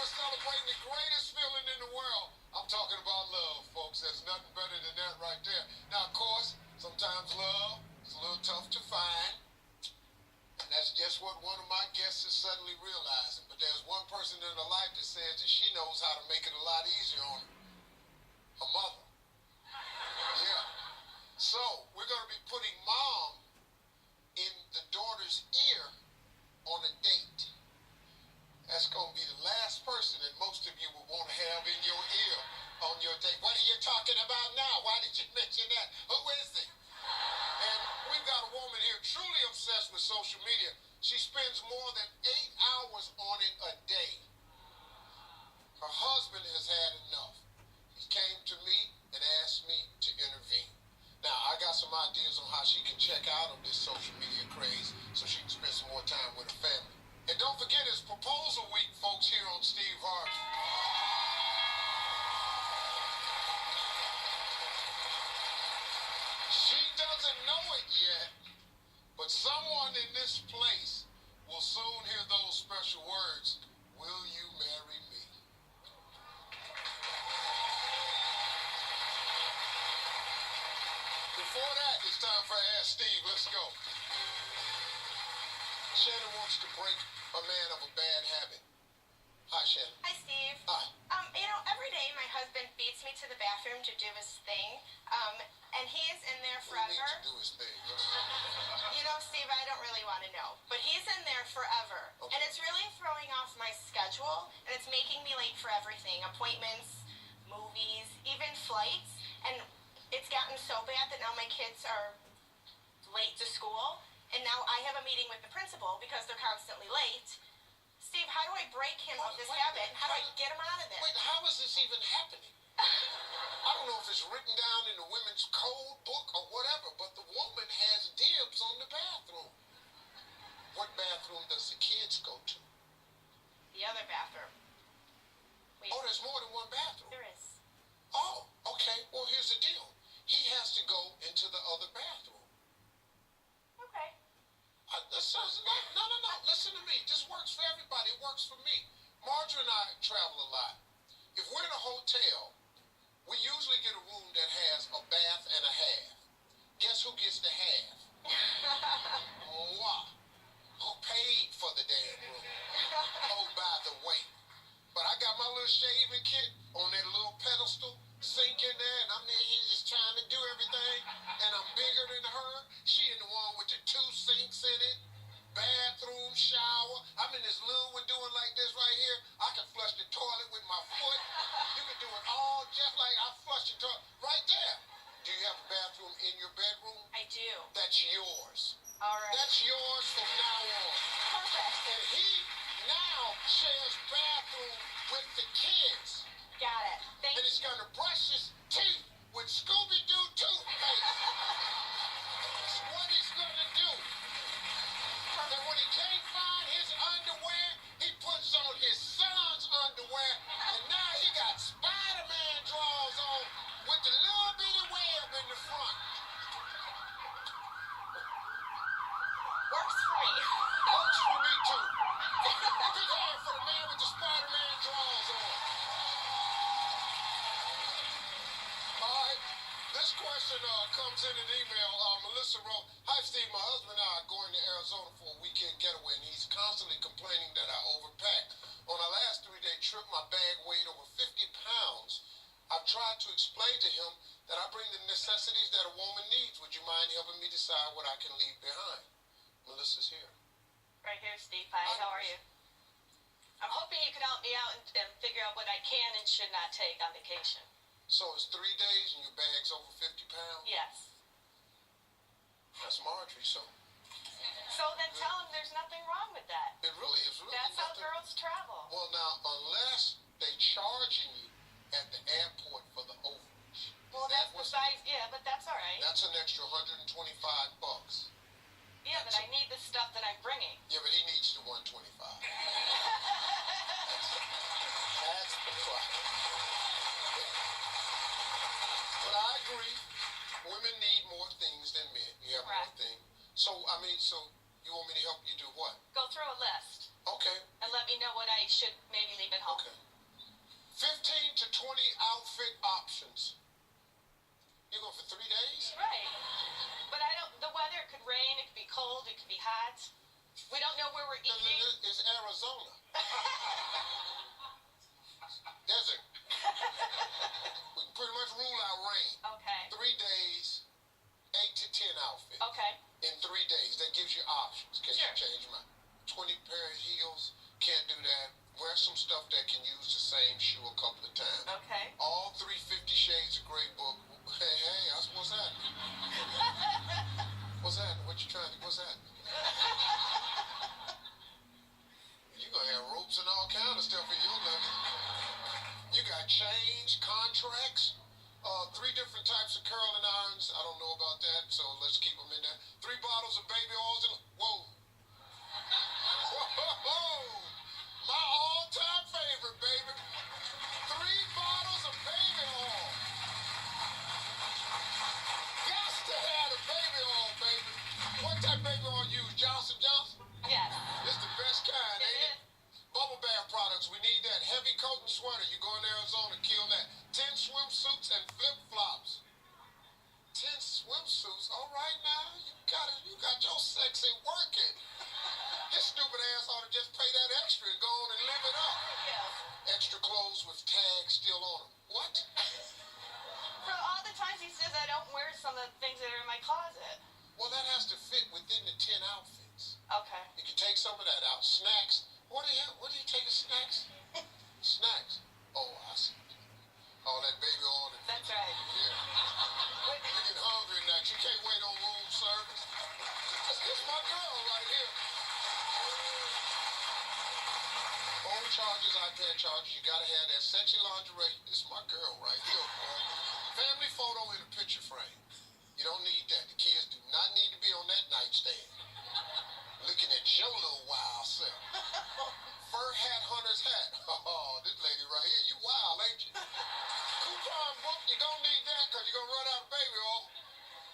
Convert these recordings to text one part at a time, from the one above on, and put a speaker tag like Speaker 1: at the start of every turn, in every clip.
Speaker 1: are celebrating the greatest feeling in the world. I'm talking about love, folks. There's nothing better than that right there. Now, of course, sometimes love is a little tough to find. And that's just what one of my guests is suddenly realizing. But there's one person in her life that says that she knows how to make it a lot easier on her mother. Yeah. So, we're going to be putting mom in the daughter's ear on a date. That's going to be the last person that most of you will want to have in your ear on your date. What are you talking about now? Why did you mention that? Who is he? And we've got a woman here truly obsessed with social media. She spends more than 8 hours on it a day. Her husband has had enough. He came to me and asked me to intervene. Now, I got some ideas on how she can check out of this social media craze so she can spend some more time with her family. And don't forget, it's proposal week, folks, here on Steve Harvey. She doesn't know it yet, but someone in this place will soon hear those special words, "Will you marry me?" Before that, it's time for Ask Steve. Let's go. Shannon wants to break a man of a bad habit. Hi, Shannon.
Speaker 2: Hi, Steve.
Speaker 1: Hi.
Speaker 2: Every day my husband beats me to the bathroom to do his thing, and he is in there
Speaker 1: What do you
Speaker 2: forever.
Speaker 1: mean to do his thing?
Speaker 2: Steve, I don't really want to know, but he's in there forever,
Speaker 1: Okay.
Speaker 2: and it's really throwing off my schedule, and it's making me late for everything, appointments, movies, even flights, and it's gotten so bad that now my kids are late to school, and now I have a meeting with the principal because they're constantly late. Steve, how do I break him of this habit? How do I get him out of this?
Speaker 1: Wait, how is this even happening? I don't know if it's written down in the women's code book or whatever, but the woman has dibs on the bathroom. What bathroom does the kids go to?
Speaker 2: The other bathroom. Wait,
Speaker 1: Oh, there's more than one bathroom.
Speaker 2: there is.
Speaker 1: Oh, okay. Well, here's the deal. He has to go into the other bathroom.
Speaker 2: Okay.
Speaker 1: No. Listen to me. This works for everybody. It works for me. Marjorie and I travel a lot. If we're in a hotel, we usually get a room that has a bath and a half. Guess who gets the half? Moi. Who paid for the damn room? Oh, by the way. But I got my little shaving kit on that little pedestal, sink in there, and I'm there, he's just trying to do everything, and I'm bigger than her. She in the one with the 2 sinks in it, bathroom, shower. I'm in this little one doing like this right here. I can flush the toilet with my foot. You can do it all just like I flush the toilet right there. Do you have a bathroom in your bedroom?
Speaker 2: I do.
Speaker 1: That's yours.
Speaker 2: All right.
Speaker 1: That's yours from now on.
Speaker 2: Perfect.
Speaker 1: And he now shares bathroom with the kids.
Speaker 2: Got it. Thank
Speaker 1: And
Speaker 2: you.
Speaker 1: he's gonna brush his teeth with Scooby-Doo toothpaste. That's what he's gonna do. And when he can't find his underwear, he puts on his son's underwear, and now he got Spider-Man drawers on with the little bitty web in the front.
Speaker 2: Works for me.
Speaker 1: Works for me too. Big hand for the man with the Spider-Man drawers on. All right. This question comes in an email. Melissa wrote, "Hi Steve, my husband and I are going to Arizona for a weekend getaway, and he's constantly complaining that I overpacked. On our last 3-day trip, my bag weighed over 50 pounds. I've tried to explain to him that I bring the necessities that a woman needs. Would you mind helping me decide what I can leave behind?" Melissa's here.
Speaker 2: Right here, Steve. Hi, how are you?
Speaker 3: I'm hoping you can help me out and figure out what I can and should not take on vacation.
Speaker 1: So it's 3 days and your bag's over 50 pounds?
Speaker 3: Yes.
Speaker 1: That's Marjorie, so
Speaker 3: So then tell him there's nothing wrong with that.
Speaker 1: it really is really
Speaker 3: That's how
Speaker 1: nothing.
Speaker 3: girls travel.
Speaker 1: Well, now, unless they charging you at the airport for the overage.
Speaker 3: Well,
Speaker 1: That
Speaker 3: that's
Speaker 1: was-
Speaker 3: besides, yeah, but that's all right.
Speaker 1: That's an extra $125.
Speaker 3: Yeah, but I need the stuff that I'm bringing.
Speaker 1: Yeah, but he needs the 125. That's the problem. But I agree. Women need more things than men. You have more
Speaker 3: Correct.
Speaker 1: things. So you want me to help you do what?
Speaker 3: Go through a list
Speaker 1: Okay.
Speaker 3: and let me know what I should maybe leave at home.
Speaker 1: Okay. 15 to 20 outfit options. You going for 3 days?
Speaker 3: Right. But the weather could rain, it could be cold, it could be hot. We don't know where we're eating.
Speaker 1: It's Arizona. Desert. We can pretty much rule out rain.
Speaker 3: Okay.
Speaker 1: 3 days, 8 to 10 outfits.
Speaker 3: Okay.
Speaker 1: In 3 days, that gives you options. Can
Speaker 3: Sure.
Speaker 1: you change your mind? 20 pair of heels, can't do that. Wear some stuff that can use the same shoe a couple of times.
Speaker 3: Okay.
Speaker 1: All 350 Shades of Grey book. Hey, what's happening? What's happening? What you trying to, what's happening? You're going to have ropes and all kind of stuff in your life. You got chains, contracts, 3 different types of curling irons. I don't know about that, so let's keep them in there. 3 bottles of baby oils. Whoa. Whoa. My all-time favorite, baby. 3 bottles of baby oil. Got to have the baby oil, baby. What type of baby oil you use? Johnson Johnson?
Speaker 3: Yes.
Speaker 1: It's the best kind, ain't it? Bubble bath products, we need that. Heavy coat and sweater. You go in Arizona, kill that. 10 swimsuits and flip-flops. 10 swimsuits. All right now, you got your sexy working. His stupid ass ought to just pay that extra and go on and live it up.
Speaker 3: Yes.
Speaker 1: Extra clothes with tags still on them. What?
Speaker 3: For all the times he says I don't wear some of the things that are in my closet.
Speaker 1: Well, that has to fit within the 10 outfits.
Speaker 3: Okay.
Speaker 1: You can take some of that out. Snacks. What do you take as snacks? Snacks. Oh, I see. All that baby oil.
Speaker 3: That's right.
Speaker 1: Yeah. You're getting hungry now. You can't wait on room service. This is my girl right here. Phone charges, iPad charges. You gotta have that sexy lingerie. This is my girl right here, boy. Family photo in a picture frame. You don't need that. The kids do not need to be on that nightstand. Looking at your little wild self. Fur hat, hunter's hat. Oh, this lady right here, you wild, ain't you? Coupon book, you don't need that because you're going to run out of baby oil.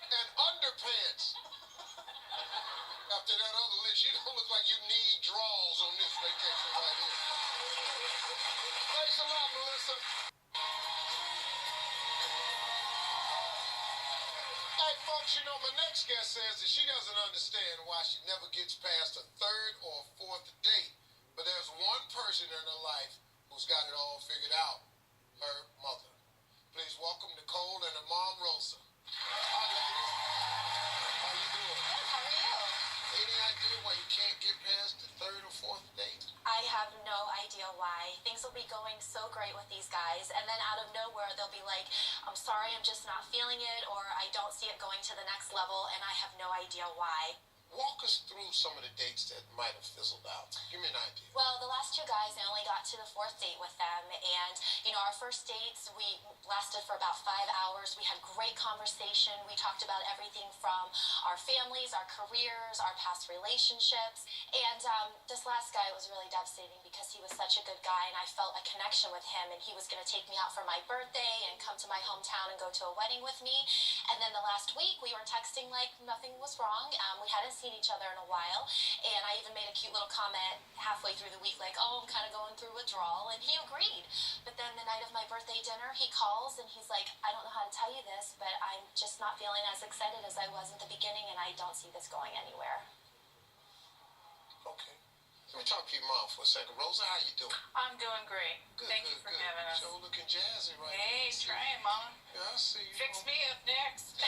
Speaker 1: And underpants. After that other list, you don't look like you need draws on this vacation right here. Thanks a lot, Melissa. Hey, folks, you know, my next guest says that she doesn't understand why she never gets past a 3rd or 4th date. But there's one person in her life who's got it all figured out. Her mother. Please welcome Nicole and her mom, Rosa. Hi, ladies. How you doing?
Speaker 2: Good, how are you?
Speaker 1: Any idea why you can't get past the 3rd or 4th date?
Speaker 2: I have no idea why. Things will be going so great with these guys, and then out of nowhere, they'll be like, I'm sorry, I'm just not feeling it, or I don't see it going to the next level, and I have no idea why.
Speaker 1: Walk us through some of the dates that might have fizzled out. Give me an idea.
Speaker 2: Well, the last 2 guys, I only got to the 4th date with them, and, you know, our first dates, we lasted for about 5 hours. We had great conversation. We talked about everything from our families, our careers, our past relationships, and this last guy was really devastating because he was such a good guy, and I felt a connection with him, and he was going to take me out for my birthday and come to my hometown and go to a wedding with me, and then the last week, we were texting like nothing was wrong. We hadn't seen each other in a while, and I even made a cute little comment halfway through the week like, oh, I'm kind of going through withdrawal, and he agreed. But then the night of my birthday dinner, he calls and he's like, I don't know how to tell you this, but I'm just not feeling as excited as I was at the beginning, and I don't see this going anywhere.
Speaker 1: Okay. Let me talk to your mom for a second. Rosa, how you doing?
Speaker 3: I'm doing great.
Speaker 1: Good,
Speaker 3: Thank you for having us.
Speaker 1: So looking jazzy right
Speaker 3: Hey,
Speaker 1: now.
Speaker 3: trying, Mom.
Speaker 1: Yeah, I see you.
Speaker 3: Fix me up next.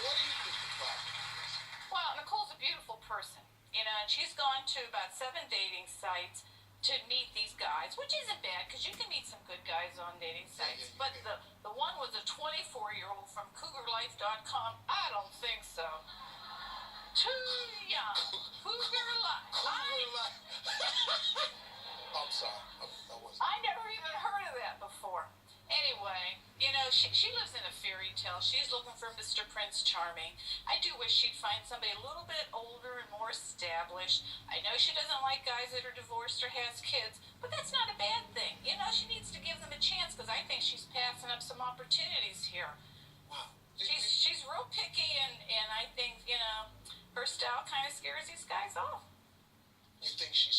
Speaker 1: What do you think about this?
Speaker 3: Well, Nicole's a beautiful person, you know, and she's gone to about 7 dating sites to meet these guys, which isn't bad because you can meet some good guys on dating sites.
Speaker 1: you
Speaker 3: But
Speaker 1: can.
Speaker 3: the one was a 24-year-old from CougarLife.com. I don't think so. Too young. Cougar Life.
Speaker 1: I'm sorry. I wasn't.
Speaker 3: I never even heard of that before. Anyway, you know, she lives in a fairy tale. She's looking for Mr. Prince Charming. I do wish she'd find somebody a little bit older and more established. I know she doesn't like guys that are divorced or has kids, but that's not a bad thing. You know, she needs to give them a chance because I think she's passing up some opportunities here.
Speaker 1: Wow.
Speaker 3: She's real picky, and I think, you know, her style kind of scares these guys off.
Speaker 1: You think she's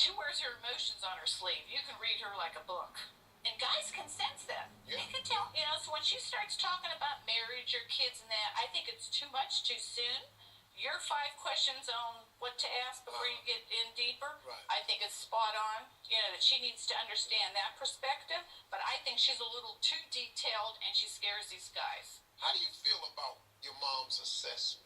Speaker 3: She wears her emotions on her sleeve. You can read her like a book. And guys can sense that.
Speaker 1: Yeah.
Speaker 3: They can tell. You know, so when she starts talking about marriage or kids and that, I think it's too much too soon. Your 5 questions on what to ask before you get in deeper,
Speaker 1: Right.
Speaker 3: I think it's spot on. You know, that she needs to understand that perspective. But I think she's a little too detailed and she scares these guys.
Speaker 1: How do you feel about your mom's assessment?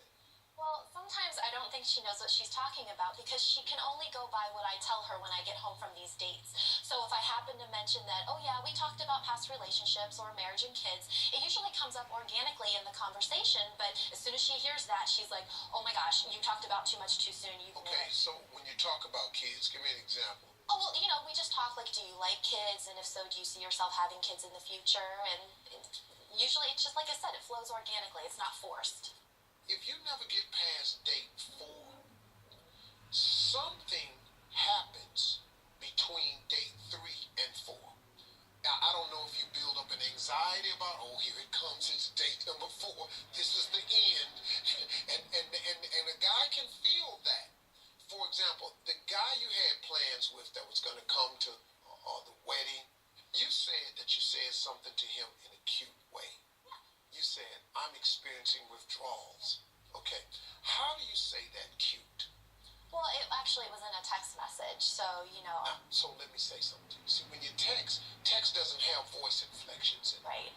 Speaker 4: Well, sometimes I don't think she knows what she's talking about because she can only go by what I tell her when I get home from these dates. So if I happen to mention that, oh yeah, we talked about past relationships or marriage and kids, it usually comes up organically in the conversation, but as soon as she hears that, she's like, oh my gosh, you talked about too much too soon.
Speaker 1: Okay, so when you talk about kids, give me an example.
Speaker 4: Oh, well, you know, we just talk like, do you like kids? And if so, do you see yourself having kids in the future? And usually it's just like I said, it flows organically. It's not forced.
Speaker 1: If you never get past date 4, something happens between date 3 and 4. Now, I don't know if you build up an anxiety about, oh, here it comes, it's date number 4, this is the end, and a guy can feel that. For example, the guy you had plans with that was going to come to the wedding, you said that you said something to him in a cute way. You said, I'm experiencing withdrawals. Okay, how do you say that cute?
Speaker 4: Well, it was in a text message, so, you know.
Speaker 1: Now, so let me say something to you. See, when you text doesn't have voice inflections in it.
Speaker 4: Right.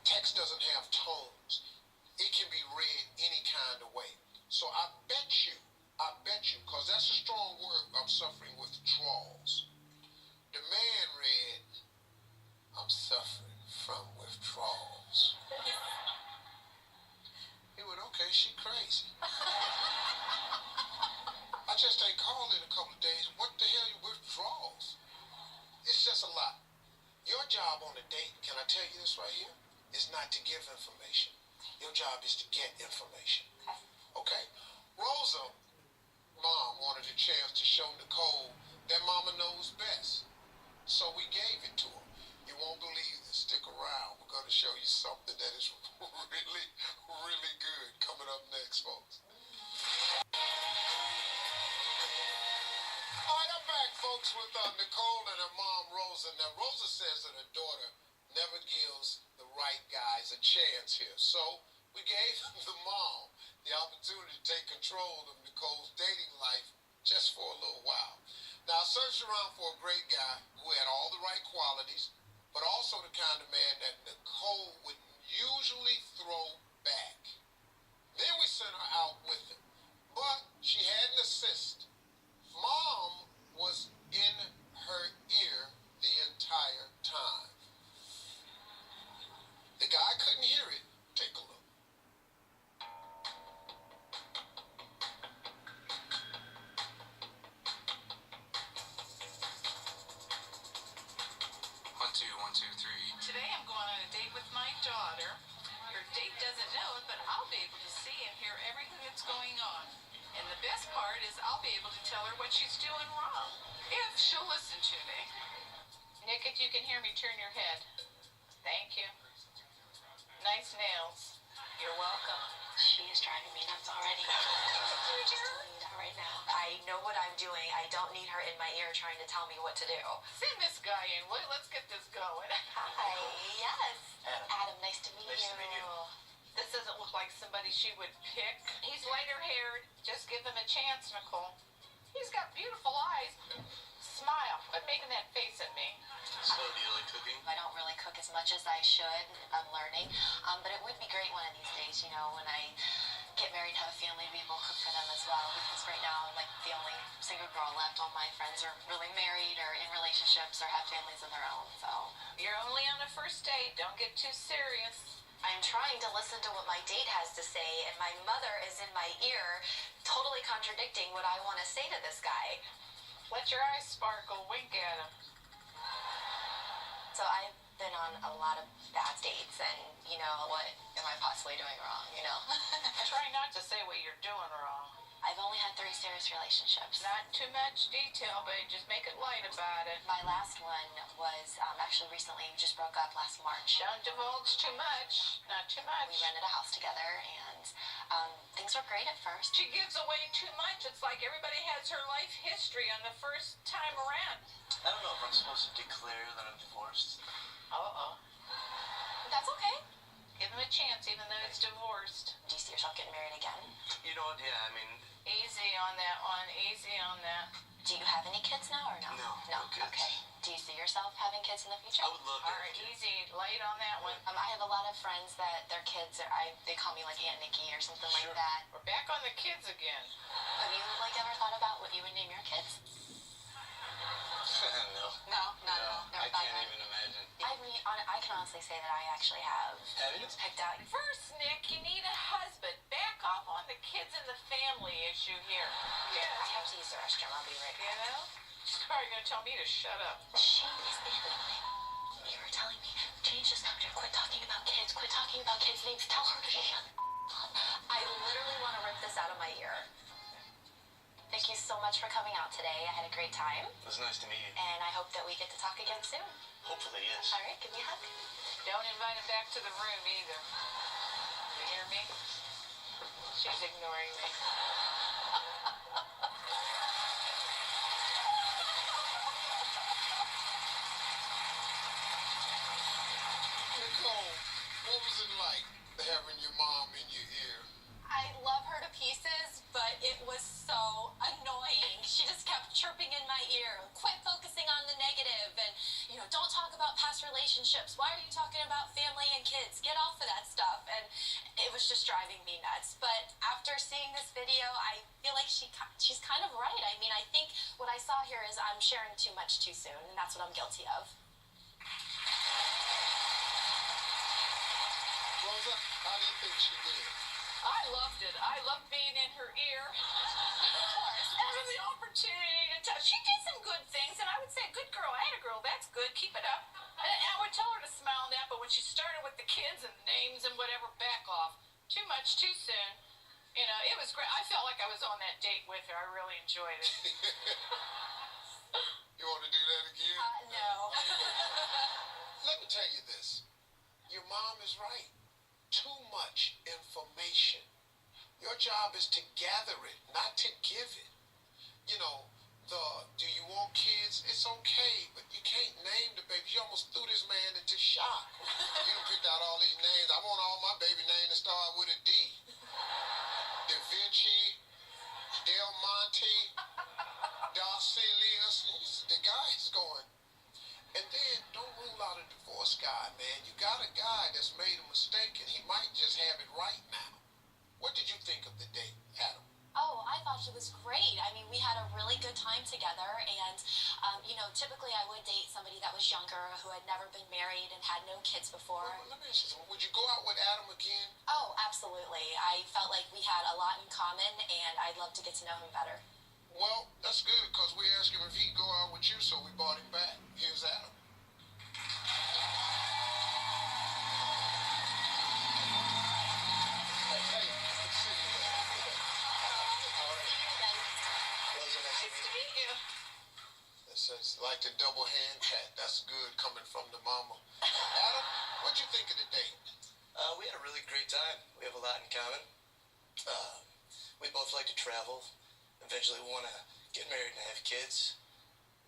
Speaker 1: Text doesn't have tones. It can be read any kind of way. So I bet you, because that's a strong word, I'm suffering withdrawals. The man read, I'm suffering from withdrawals. He went, okay, she crazy. I just ain't called in a couple of days. What the hell you withdrawals? It's just a lot. Your job on a date, can I tell you this right here, is not to give information. Your job is to get information. Okay? Rosa, mom, wanted a chance to show Nicole that mama knows best. So we gave it to her. You won't believe this. Stick around. We're going to show you something that is really, really good coming up next, folks. All right, I'm back, folks, with Nicole and her mom, Rosa. Now, Rosa says that her daughter never gives the right guys a chance here. So we gave the mom the opportunity to take control of Nicole's dating life just for a little while. Now, I searched around for a great guy who had all the right qualities, but also the kind of man that Nicole would usually throw back. Then we sent her out with him, but she had an assist. Mom was in her ear the entire time. The guy couldn't hear it. Take a look.
Speaker 5: 1, 2, 1, 2, 3.
Speaker 3: Today I'm going on a date with my daughter. Her date doesn't know it, but I'll be able to see and hear everything that's going on. And the best part is I'll be able to tell her what she's doing wrong, if she'll listen to me. Nick, if you can hear me, turn your head. Thank you. Nice nails. You're welcome.
Speaker 4: She is driving me nuts already. Right now. I know what I'm doing. I don't need her in my ear trying to tell me what to do.
Speaker 3: Send this guy in. Let's get this going.
Speaker 4: Hi. Yes. Adam, nice to meet you.
Speaker 5: Nice to meet you.
Speaker 3: This doesn't look like somebody she would pick. He's lighter haired. Just give him a chance, Nicole. He's got beautiful eyes. Smile. Quit making that face at me.
Speaker 5: So, do you like cooking?
Speaker 4: I don't really cook as much as I should. I'm learning. But it would be great one of these days, you know, when I get married, have a family, we will cook for them as well. Because right now I'm like the only single girl left. All my friends are really married or in relationships or have families of their own. So
Speaker 3: You're only on a first date. Don't get too serious.
Speaker 4: I'm trying to listen to what my date has to say, and my mother is in my ear, totally contradicting what I want to say to this guy.
Speaker 3: Let your eyes sparkle. Wink at him.
Speaker 4: So I've been on a lot of bad dates, and, you know, what am I possibly doing wrong, you know?
Speaker 3: Try not to say what you're doing wrong.
Speaker 4: I've only had 3 serious relationships.
Speaker 3: Not too much detail, but just make it light about it.
Speaker 4: My last one was actually recently, we just broke up last March.
Speaker 3: Don't divulge too much. Not too much.
Speaker 4: We rented a house together, and and things were great at first.
Speaker 3: She gives away too much. It's like everybody has her life history on the first time around.
Speaker 5: I don't know if I'm supposed to declare that I'm divorced.
Speaker 3: Uh-oh.
Speaker 4: That's okay.
Speaker 3: Give him a chance, even though it's divorced.
Speaker 4: Do you see yourself getting married again?
Speaker 5: You know what? Yeah, I mean,
Speaker 3: Easy on that one. Easy on that.
Speaker 4: Do you have any kids now or no?
Speaker 5: No kids.
Speaker 4: Okay. Do you see yourself having kids in the future?
Speaker 5: I would love
Speaker 3: All
Speaker 5: to.
Speaker 3: right, easy. Light on that one.
Speaker 4: I have a lot of friends that their kids are, they call me like Aunt Nikki or something
Speaker 5: Sure.
Speaker 4: like that.
Speaker 3: We're back on the kids again.
Speaker 4: Have you like ever thought about what you would name your kids?
Speaker 5: No.
Speaker 4: No, not at all. Never
Speaker 5: I
Speaker 4: thought
Speaker 5: can't
Speaker 4: about it.
Speaker 5: even imagine.
Speaker 4: I mean, I can honestly say that I actually have.
Speaker 5: Have you?
Speaker 4: Picked out.
Speaker 3: First, Nick, you need a husband. Back off on the kids and the family issue here.
Speaker 4: I
Speaker 3: Yeah.
Speaker 4: have to use the restroom. I'll be right
Speaker 3: You
Speaker 4: back.
Speaker 3: know? She's probably going to tell me to shut up.
Speaker 4: She is basically. You were telling me, change the subject. Quit talking about kids. Quit talking about kids' names. Tell her to shut up. I literally want to rip this out of my ear. Thank you so much for coming out today. I had a great time,
Speaker 5: It was nice to meet you.
Speaker 4: and I hope that we get to talk again soon.
Speaker 5: Hopefully, yes.
Speaker 4: All right, give me a hug.
Speaker 3: Don't invite him back to the room either. You hear me? She's ignoring me.
Speaker 1: Nicole, what was it like having your mom in your ear?
Speaker 4: I love her to pieces, but it was so annoying. She just kept chirping in my ear. Quit focusing on the negative and, don't talk about past relationships. Why are you talking about family and kids? Get off of that stuff. And it was just driving me nuts. But after seeing this video, I feel like she's kind of right. I mean, I think what I saw here is I'm sharing too much too soon, and that's what I'm guilty of.
Speaker 1: Rosa, how do you think she did?
Speaker 3: I loved it. I loved being in her ear. Of course. Having the opportunity to touch. She did some good things, and I would say, good girl, I had a girl. That's good. Keep it up. And I would tell her to smile and that, but when she started with the kids and names and whatever, back off. Too much, too soon. It was great. I felt like I was on that date with her. I really enjoyed it.
Speaker 1: You want to do that again?
Speaker 4: No.
Speaker 1: Let me tell you this. Your mom is right. Too much information. Your job is to gather it, not to give it. Do you want kids? It's okay, but you can't name the baby. You almost threw this man into shock. You picked out all these names. I want all my baby names to start with a D. Da Vinci, Del Monte, Darcelius. The guy's going. And then don't rule out a divorce guy, man. You got a guy that's made a mistake and he might just have it right now. What did you think of the date, Adam?
Speaker 4: Oh, I thought it was great. I mean, we had a really good time together, and, typically I would date somebody that was younger, who had never been married and had no kids before.
Speaker 1: Well, let me ask you something. Would you go out with Adam again?
Speaker 4: Oh, absolutely. I felt like we had a lot in common, and I'd love to get to know him better.
Speaker 1: Well, that's good because we asked him if he'd go out with you, so we brought him back. Here's Adam. Hey, good to see you.
Speaker 5: Rosa, nice
Speaker 3: Nice
Speaker 5: to
Speaker 3: to
Speaker 5: meet you.
Speaker 3: meet you.
Speaker 1: It's like the double hand pat. That's good coming from the mama. Adam, what'd you think of the date?
Speaker 5: We had a really great time. We have a lot in common. We both like to travel. Eventually we want to get married and have kids.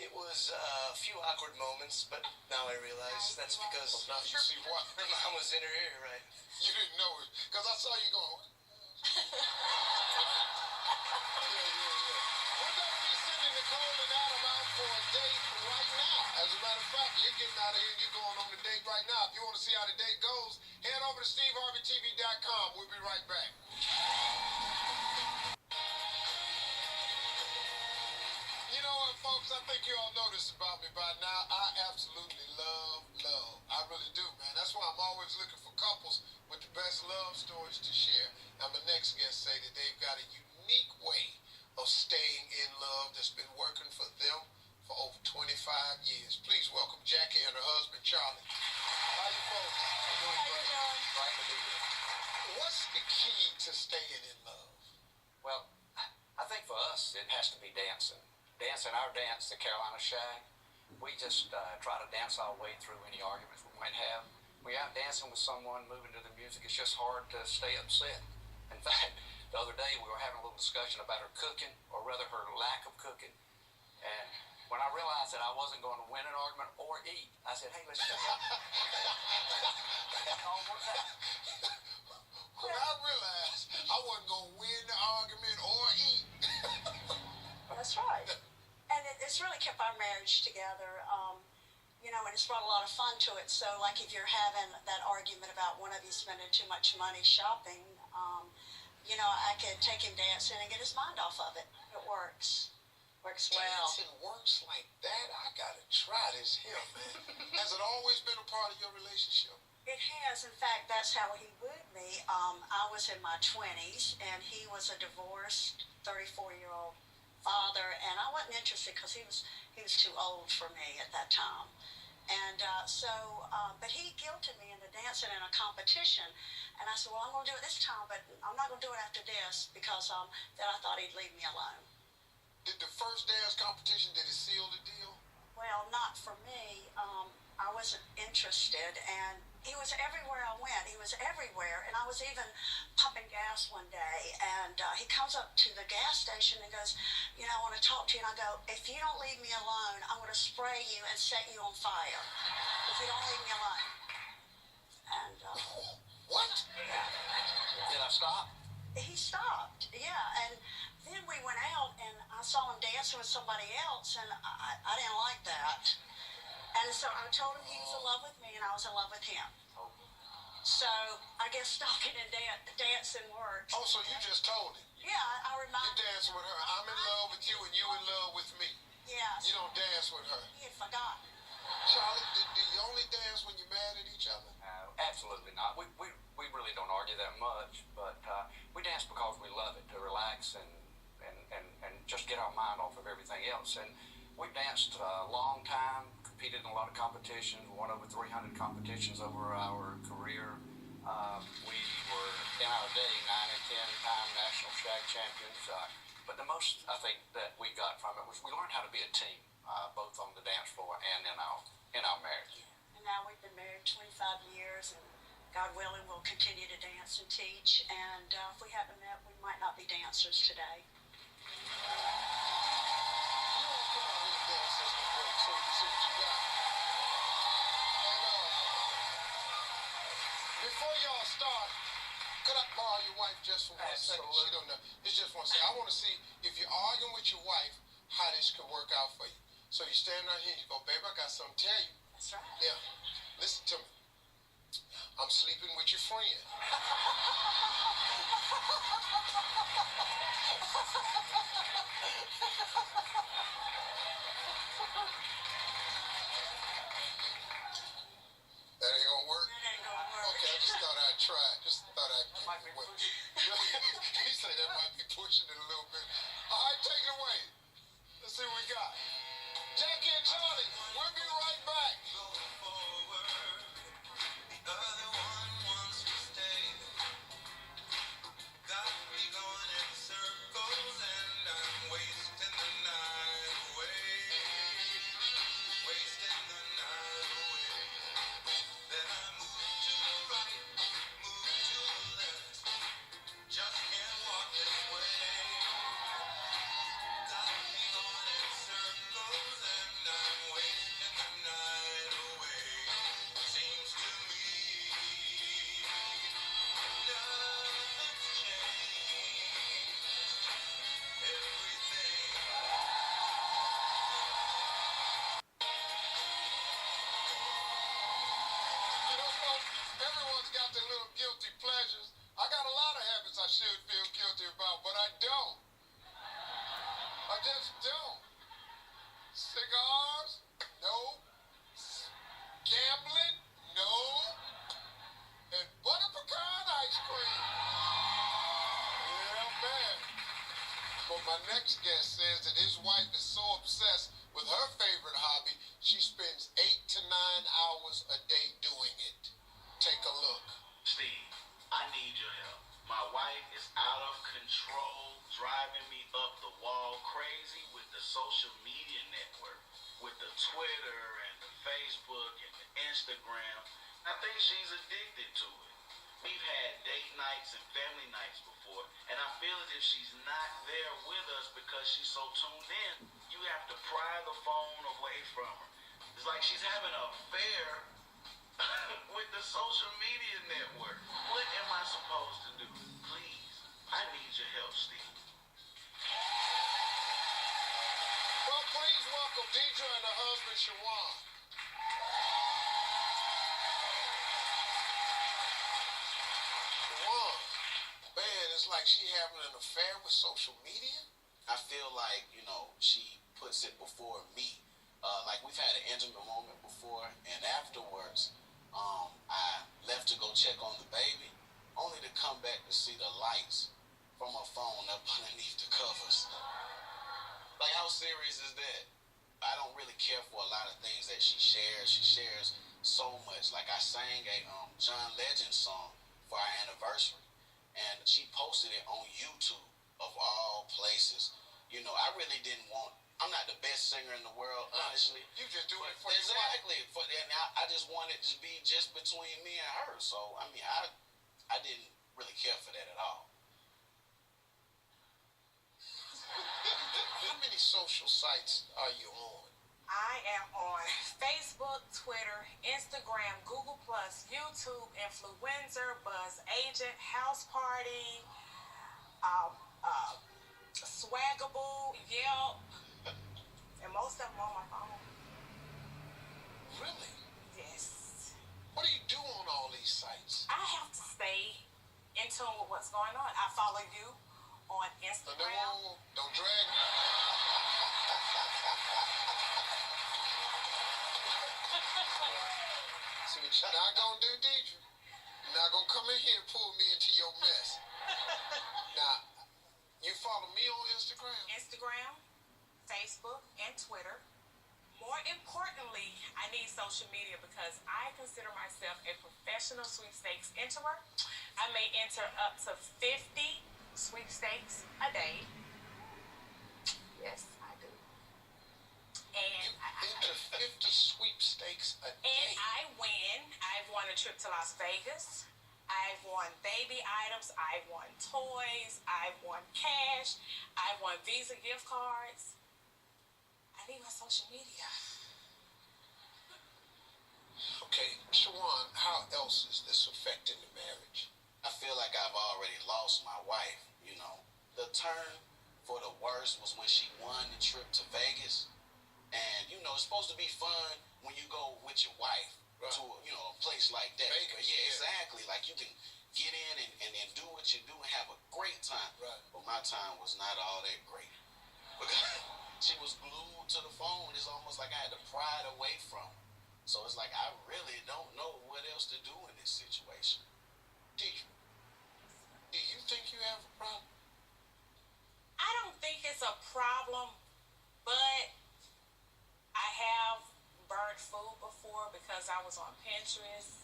Speaker 5: It was a few awkward moments, but now I realize that's because
Speaker 1: Now you see why.
Speaker 5: her mom was in her ear, right?
Speaker 1: You didn't know it because I saw you going. We're going to be sending Nicole and Adam out for a date right now. As a matter of fact, you're getting out of here. You're going on the date right now. If you want to see how the date goes, head over to SteveHarveyTV.com. We'll be right back. You know what, folks? I think you all know this about me by now. I absolutely love love. I really do, man. That's why I'm always looking for couples with the best love stories to share. Now, my next guest say that they've got a unique way of staying in love that's been working for them for over 25 years. Please welcome Jackie and her husband, Charlie. How you folks?
Speaker 4: How you doing?
Speaker 5: Glad to be here.
Speaker 1: What's the key to staying in love?
Speaker 6: Well, I think for us, it has to be dancing. Dancing our dance, the Carolina Shag. We just try to dance our way through any arguments we might have. When you're out dancing with someone, moving to the music, it's just hard to stay upset. In fact, the other day we were having a little discussion about her cooking, or rather her lack of cooking. And when I realized that I wasn't going to win an argument or eat, I said, hey, let's check it out.
Speaker 1: When I realized I wasn't going to win the argument or eat.
Speaker 7: That's right. And it's really kept our marriage together. And it's brought a lot of fun to it. So, like, if you're having that argument about one of you spending too much money shopping, I could take him dancing and get his mind off of it. It works. Works well.
Speaker 1: Dancing works like that? I got to try this here, man. Has it always been a part of your relationship?
Speaker 7: It has. In fact, that's how he wooed me. I was in my 20s, and he was a divorced 34-year-old father, and I wasn't interested because he was too old for me at that time. And but he guilted me into dancing in a competition. And I said, well, I'm going to do it this time, but I'm not going to do it after this because then I thought he'd leave me alone.
Speaker 1: Did the first dance competition, did it seal the deal?
Speaker 7: Well, not for me. I wasn't interested, and he was everywhere I went. He was everywhere, and I was even pumping gas one day, and he comes up to the gas station and goes, I want to talk to you. And I go, if you don't leave me alone, I'm going to spray you and set you on fire. If you don't leave me alone. And
Speaker 1: what?
Speaker 6: Did I stop?
Speaker 7: He stopped, yeah. And then we went out, and I saw him dancing with somebody else, and I didn't like that. And so I told him he was in love with me, and I was in love with him. So I guess stalking and dancing worked.
Speaker 1: Oh, so you just told him?
Speaker 7: Yeah, I reminded him.
Speaker 1: You dancing with her. I'm in love with you, and you in love with me.
Speaker 7: Yes.
Speaker 1: You don't dance with her.
Speaker 7: He had forgotten.
Speaker 1: Charlie, do you only dance when you're mad at each other?
Speaker 6: Absolutely not. We really don't argue that much, but we dance because we love it, to relax and just get our mind off of everything else. And we've danced a long time, competed in a lot of competitions, won over 300 competitions over our career. We were, in our day, 9 and 10-time national shag champions. But the most, I think, that we got from it was we learned how to be a team, both on the dance floor and in our marriage.
Speaker 7: And now we've been married 25 years, and God willing, we'll continue to dance and teach. And if we haven't met, we might not be dancers today.
Speaker 1: Before y'all start, could I borrow your wife just for 1 second? She don't know. It's just 1 second. I want to see if you're arguing with your wife, how this could work out for you. So you stand right here and you go, babe, I got something to tell you.
Speaker 7: That's right.
Speaker 1: Yeah. Listen to me. I'm sleeping with your friend. That ain't gonna work?
Speaker 7: That ain't gonna work.
Speaker 1: Okay, I just thought I'd try. Just thought I'd give
Speaker 6: Might be
Speaker 1: it away.
Speaker 6: pushing.
Speaker 1: He said that might be pushing it a little bit. All right, take it away. Let's see what we got. Jackie and Charlie, we'll be right back. Everyone's got their little guilty pleasures. I got a lot of habits I should feel guilty about, but I don't. I just don't. Cigars? No. Gambling? No. And butter pecan ice cream? Yeah, man. But my next guest says that his wife is so obsessed with her favorite hobby, she spends 8 to 9 hours a day doing it. Take a look.
Speaker 8: Steve, I need your help. My wife is out of control, driving me up the wall crazy with the social media network, with the Twitter and the Facebook and the Instagram. I think she's addicted to it. We've had date nights and family nights before, and I feel as if she's not there with us because she's so tuned in. You have to pry the phone away from her. It's like she's having an affair with the social media network. What am I supposed to do? Please, I need your help, Steve.
Speaker 1: Well, please welcome Deidre and her husband, Shawan. Shawan, man, it's like she having an affair with social media.
Speaker 8: I feel like, she puts it before me. Like we've had an intimate moment before, and afterwards, I left to go check on the baby, only to come back to see the lights from her phone up underneath the covers. Like, how serious is that? I don't really care for a lot of things that she shares. She shares so much. Like, I sang a John Legend song for our anniversary, and she posted it on YouTube, of all places. I really didn't want. I'm not the best singer in the world, honestly.
Speaker 1: You just doing it for
Speaker 8: Exactly. And I just wanted it to be just between me and her. So, I didn't really care for that at all.
Speaker 1: How many social sites are you on?
Speaker 9: I am on Facebook, Twitter, Instagram, Google+, YouTube, Influencer, Buzz Agent, House Party, Swagable, Yelp, and most of them on my phone.
Speaker 1: Really?
Speaker 9: Yes.
Speaker 1: What do you do on all these sites?
Speaker 9: I have to stay in tune with what's going on. I follow you on Instagram.
Speaker 1: No, don't drag me. See what you're not gonna do, Deidre? You're not gonna come in here and pull me into your mess. Now, you follow me on
Speaker 9: Instagram, Facebook, and Twitter. More importantly, I need social media because I consider myself a professional sweepstakes enterer. I may enter up to 50 sweepstakes a day. Yes, I do. And
Speaker 1: enter 50 sweepstakes a day.
Speaker 9: And I win. I've won a trip to Las Vegas. I've won baby items. I've won toys. I've won cash. I've won Visa gift cards. I need my social media.
Speaker 1: Okay, Shawan, how else is this affecting the marriage?
Speaker 8: I feel like I've already lost my wife. The turn for the worst was when she won the trip to Vegas. And, it's supposed to be fun when you go with your wife to, a place like that.
Speaker 1: Vegas,
Speaker 8: yeah, exactly. Like, you can get in and do what you do and have a great time.
Speaker 1: Right.
Speaker 8: But my time was not all that great. Because she was glued to the phone. It's almost like I had to pry it away from her. So it's like I really don't know what else to do in this situation.
Speaker 1: Deidre, do you think you have a problem?
Speaker 9: I don't think it's a problem, but I have burnt food before because I was on Pinterest.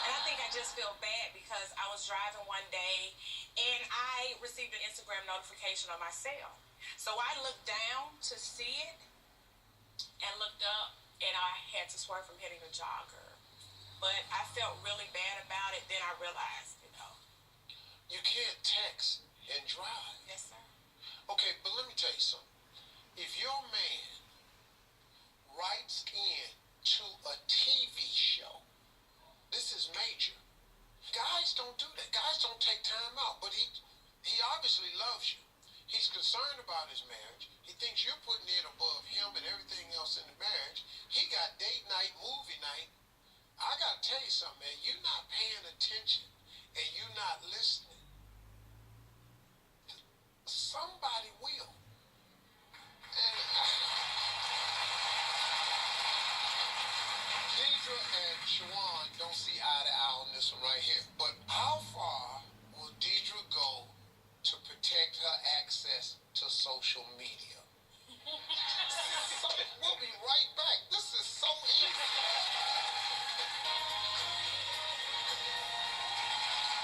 Speaker 9: And I think I just feel bad because I was driving one day and I received an Instagram notification on my cell. So I looked down to see it and looked up and I had to swerve from hitting a jogger. But I felt really bad about it. Then I realized,
Speaker 1: You can't text and drive.
Speaker 9: Yes, sir.
Speaker 1: Okay, but let me tell you something. If your man writes in to a TV show, this is major. Guys don't do that. Guys don't take time out. But he obviously loves you. He's concerned about his marriage. He thinks you're putting it above him and everything else in the marriage. He got date night, movie night. I gotta tell you something, man. You're not paying attention and you're not listening. Somebody will. And Deidre and Shawan don't see eye to eye on this one right here. But how far will Deidre go to protect her access to social media? We'll be right back. This is so easy.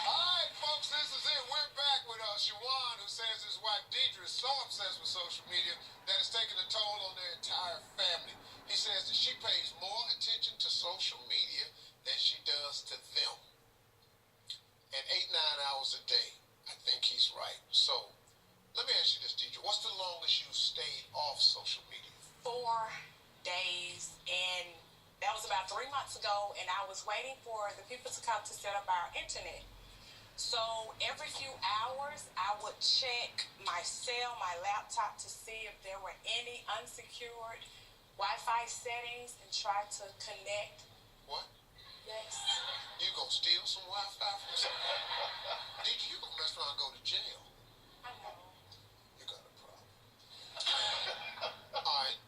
Speaker 1: All right, folks, this is it. We're back with Shawan, who says his wife Deidre is so obsessed with social media that it's taking a toll on their entire family. He says that she pays more attention to social media than she does to them. and 8-9 hours a day. I think he's right. So let me ask you this, teacher. What's the longest you stayed off social media?
Speaker 9: 4 days, and that was about 3 months ago, and I was waiting for the people to come to set up our internet. So every few hours, I would check my cell, my laptop, to see if there were any unsecured Wi-Fi settings and try to connect.
Speaker 1: What?
Speaker 9: Yes.
Speaker 1: You gonna steal some Wi-Fi from somebody? Did you gonna mess around and go to jail?
Speaker 9: I know.
Speaker 1: You got a problem. All right.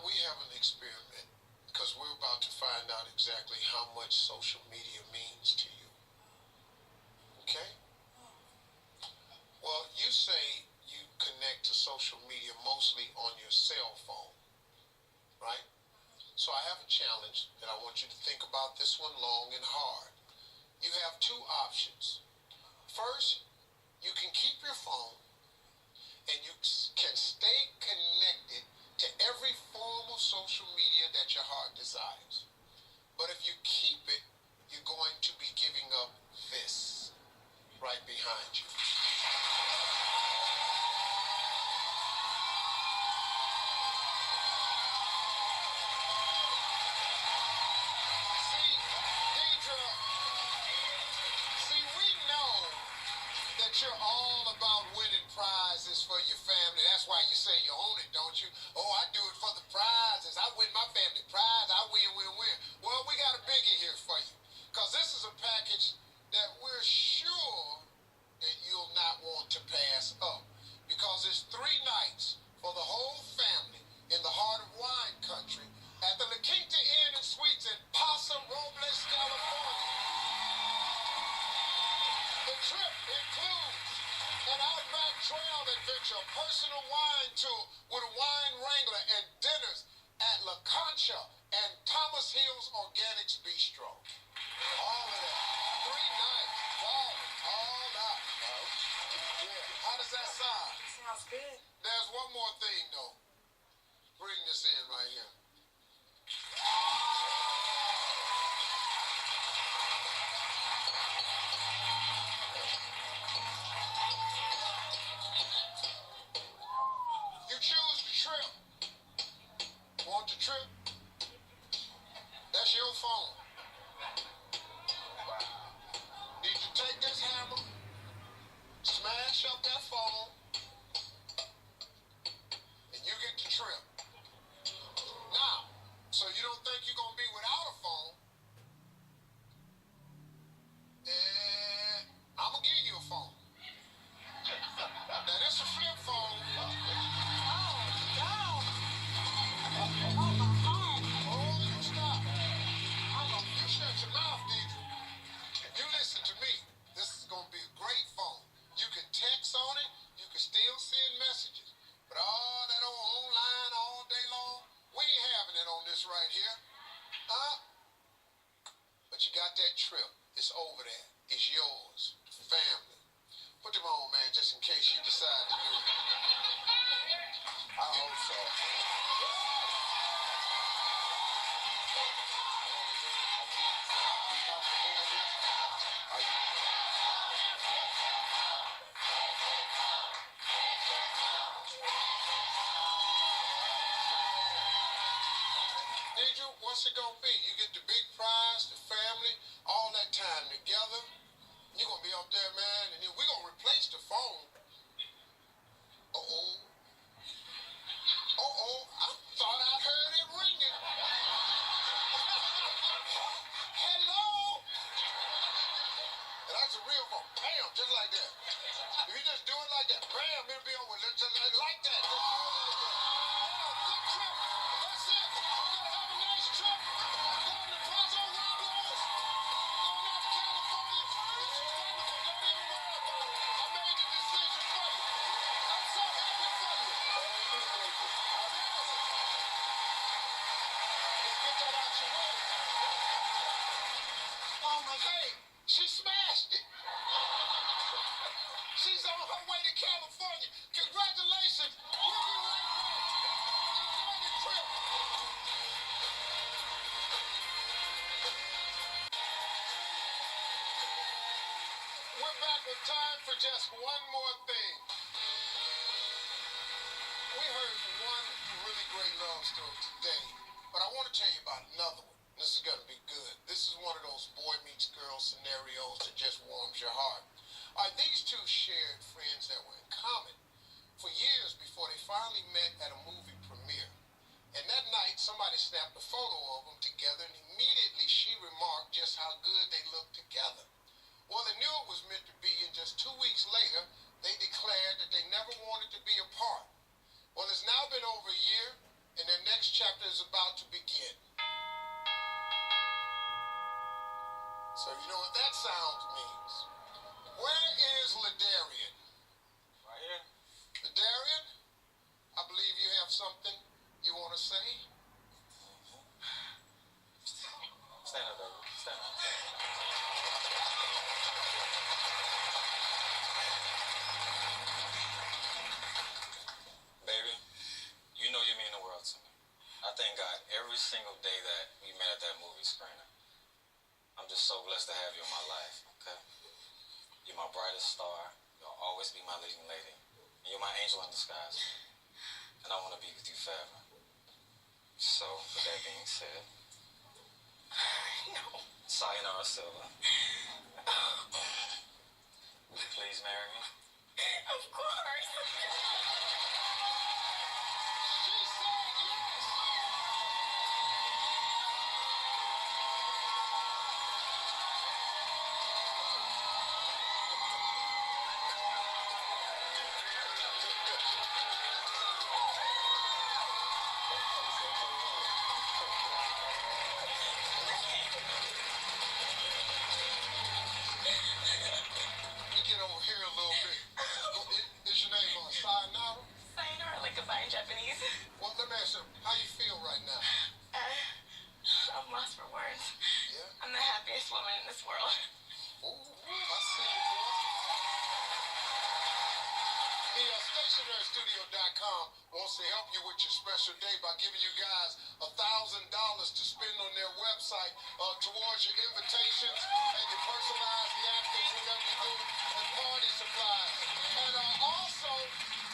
Speaker 1: We have an experiment because we're about to find out exactly how much social media means to you. Okay? Well, you say you connect to social media mostly on your cell phone, right? So I have a challenge that I want you to think about this one long and hard. You have 2 options. First, you can keep your phone and you can stay connected to every form of social media that your heart desires. But if you keep it, you're going to be giving up this right behind you. See, Deidre, we know that you're all about winning prizes for your family. That's why you say you own it, don't you? Oh, I do it for the prizes. I win my family prize. I win. Well, we got a biggie here for you. Because this is a package that we're sure that you'll not want to pass up. Because it's 3 nights for the whole family in the heart of wine country at the La Quinta Inn and Suites in Paso Robles, California. The trip includes an outback trail adventure, a personal wine tour with a wine wrangler, and dinners at La Concha and Thomas Hill's Organics Bistro. All of that. 3 nights. All out. Yeah. How does that sound?
Speaker 9: Sounds good.
Speaker 1: There's one more thing, though. Bring this in right here. You choose the trip. Want the trip? That's your phone. Need to take this hammer, smash up that phone, and you get the trip. Now, so you don't think you're going to be without a phone, and I'm going to give you a phone. Now, this is a flip phone. Oh, you stop. You shut your mouth, Deidre. You listen to me. This is going to be a great phone. You can text on it. You can still send messages. But all that old online all day long, we ain't having it on this right here. But you got that trip. It's over there. It's yours. Family. Put them on, man, just in case you decide to do it. I hope so. Deidre, what's it gonna be? You get the big prize, the family, all that time together. You're gonna be up there, man, and then we're gonna replace the phone. Uh-oh. I thought I heard it ringing. Hello? And that's a real phone. Bam, just like that. If you just do it like that, bam, it'll be over. Just like that. Just do it like that. Oh, good trip. That's it. You're gonna have a nice trip. Going to Paso Robles. Going out to California. This is wonderful. Don't even worry about it. I made the decision for you. I'm so happy just one more thing. We heard one really great love story today, but I want to tell you about another one. This is going to be good. This is one of those boy meets girl scenarios that just warms your heart. All right, these two shared friends that were in common for years before they finally met at a movie premiere. And that night, somebody snapped a photo of them together, and immediately she remarked just how good they looked together. Well, they knew it was meant to be, and just 2 weeks later, they declared that they never wanted to be apart. Well, it's now been over a year, and their next chapter is about to begin. So you know what that sound means. Where is Ladarian?
Speaker 10: Right here.
Speaker 1: Ladarian, I believe you have something you want to say?
Speaker 10: Stand up, baby. Stand up. Baby, you know you mean the world to me. I thank God every single day that we met at that movie screening. I'm just so blessed to have you in my life, okay? You're my brightest star. You'll always be my leading lady. And you're my angel in disguise. And I want to be with you forever. So, with that being said,
Speaker 2: No.
Speaker 10: sayonara, Silva. Will you please marry me?
Speaker 2: Of course.
Speaker 1: She said yes. Let me get over here a little bit. Is your name Sayonara?
Speaker 2: Sayonara, like goodbye in Japanese.
Speaker 1: Well, let me ask you, how you feel right now?
Speaker 2: I'm lost for words.
Speaker 1: Yeah?
Speaker 2: I'm the happiest woman in this world.
Speaker 1: Ooh, I see you, boy. StationaryStudio.com wants to help you with your special day by giving you guys $1,000 to spend on their website towards your invitations and your personalized napkins, whatever you do, and party supplies. And also,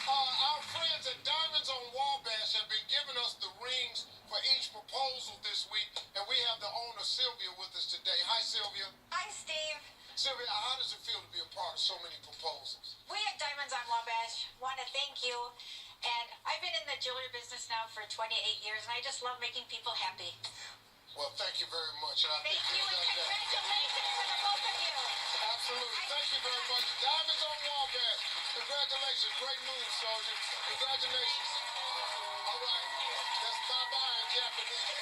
Speaker 1: our friends at Diamonds on Wabash have been giving us the rings for each proposal this week, and we have the owner, Sylvia, with us today. Hi, Sylvia.
Speaker 11: Hi, Steve.
Speaker 1: Sylvia, how does it feel to be a part of so many proposals?
Speaker 11: We at Diamonds on Wabash want to thank you. And I've been in the jewelry business now for 28 years, and I just love making people happy.
Speaker 1: Well, thank you very much. And I
Speaker 11: Thank
Speaker 1: think
Speaker 11: you, and
Speaker 1: got that.
Speaker 11: congratulations to the both of you.
Speaker 1: Absolutely. Thank you very much. Diamonds on Wabash. Congratulations. Great news, soldier. Congratulations. All right. That's bye-bye in Japanese.